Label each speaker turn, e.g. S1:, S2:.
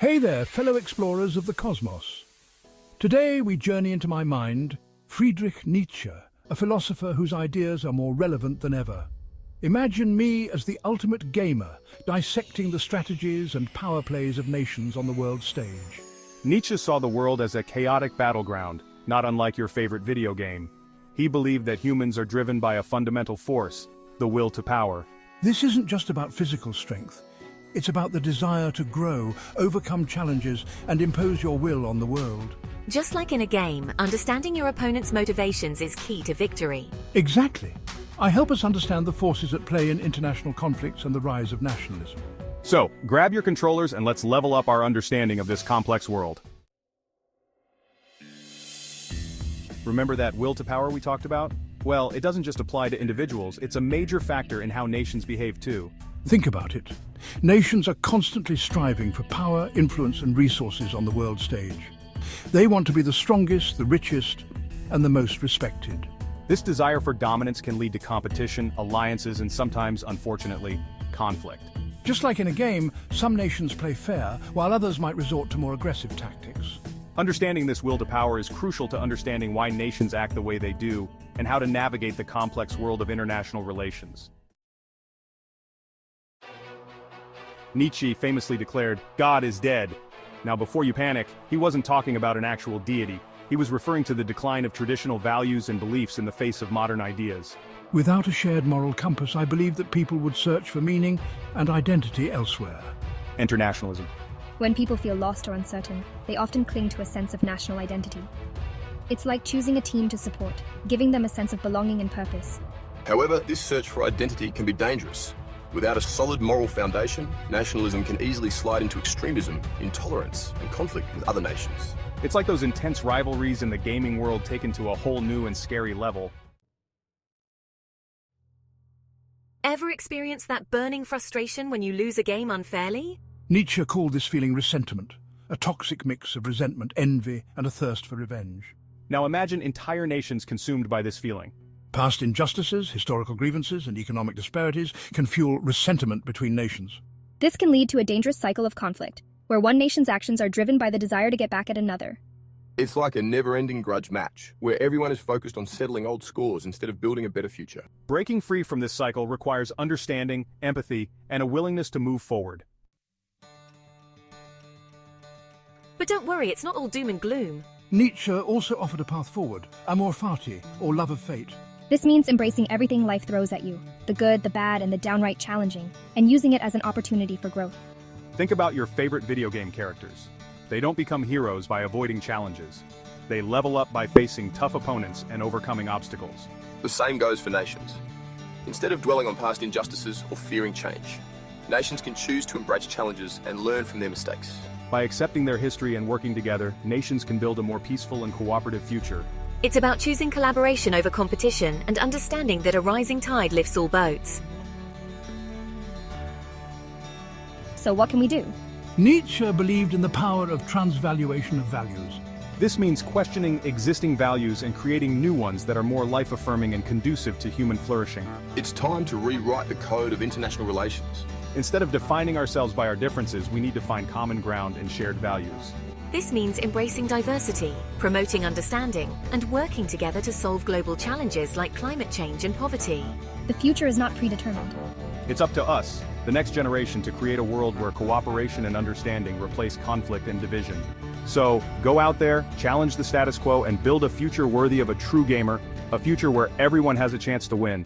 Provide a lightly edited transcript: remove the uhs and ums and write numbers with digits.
S1: Hey there, fellow explorers of the cosmos. Today we journey into my mind, Friedrich Nietzsche, a philosopher whose ideas are more relevant than ever. Imagine me as the ultimate gamer, dissecting the strategies and power plays of nations on the world stage.
S2: Nietzsche saw the world as a chaotic battleground, not unlike your favorite video game. He believed that humans are driven by a fundamental force, the will to power.
S1: This isn't just about physical strength. It's about the desire to grow, overcome challenges, and impose your will on the world.
S3: Just like in a game, understanding your opponent's motivations is key to victory.
S1: Exactly. I help us understand the forces at play in international conflicts and the rise of nationalism.
S2: So, grab your controllers and let's level up our understanding of this complex world. Remember that will to power we talked about? Well, it doesn't just apply to individuals, it's a major factor in how nations behave too.
S1: Think about it. Nations are constantly striving for power, influence, and resources on the world stage. They want to be the strongest, the richest, and the most respected.
S2: This desire for dominance can lead to competition, alliances, and sometimes, unfortunately, conflict.
S1: Just like in a game, some nations play fair, while others might resort to more aggressive tactics.
S2: Understanding this will to power is crucial to understanding why nations act the way they do, and how to navigate the complex world of international relations. Nietzsche famously declared, "God is dead." Now before you panic, he wasn't talking about an actual deity. He was referring to the decline of traditional values and beliefs in the face of modern ideas.
S1: Without a shared moral compass, I believe that people would search for meaning and identity elsewhere.
S2: Enter nationalism.
S4: When people feel lost or uncertain, they often cling to a sense of national identity. It's like choosing a team to support, giving them a sense of belonging and purpose.
S5: However, this search for identity can be dangerous. Without a solid moral foundation, nationalism can easily slide into extremism, intolerance, and conflict with other nations.
S2: It's like those intense rivalries in the gaming world taken to a whole new and scary level.
S3: Ever experienced that burning frustration when you lose a game unfairly?
S1: Nietzsche called this feeling ressentiment, a toxic mix of resentment, envy, and a thirst for revenge.
S2: Now imagine entire nations consumed by this feeling.
S1: Past injustices, historical grievances, and economic disparities can fuel ressentiment between nations.
S4: This can lead to a dangerous cycle of conflict, where one nation's actions are driven by the desire to get back at another.
S5: It's like a never-ending grudge match, where everyone is focused on settling old scores instead of building a better future.
S2: Breaking free from this cycle requires understanding, empathy, and a willingness to move forward.
S3: But don't worry, it's not all doom and gloom.
S1: Nietzsche also offered a path forward, Amor Fati, or love of fate.
S4: This means embracing everything life throws at you, the good, the bad, and the downright challenging, and using it as an opportunity for growth.
S2: Think about your favorite video game characters. They don't become heroes by avoiding challenges. They level up by facing tough opponents and overcoming obstacles.
S5: The same goes for nations. Instead of dwelling on past injustices or fearing change, nations can choose to embrace challenges and learn from their mistakes.
S2: By accepting their history and working together, nations can build a more peaceful and cooperative future.
S3: It's about choosing collaboration over competition and understanding that a rising tide lifts all boats.
S4: So what can we do?
S1: Nietzsche believed in the power of transvaluation of values.
S2: This means questioning existing values and creating new ones that are more life-affirming and conducive to human flourishing.
S5: It's time to rewrite the code of international relations.
S2: Instead of defining ourselves by our differences, we need to find common ground and shared values.
S3: This means embracing diversity, promoting understanding, and working together to solve global challenges like climate change and poverty.
S4: The future is not predetermined.
S2: It's up to us, the next generation, to create a world where cooperation and understanding replace conflict and division. So, go out there, challenge the status quo, and build a future worthy of a true gamer, a future where everyone has a chance to win.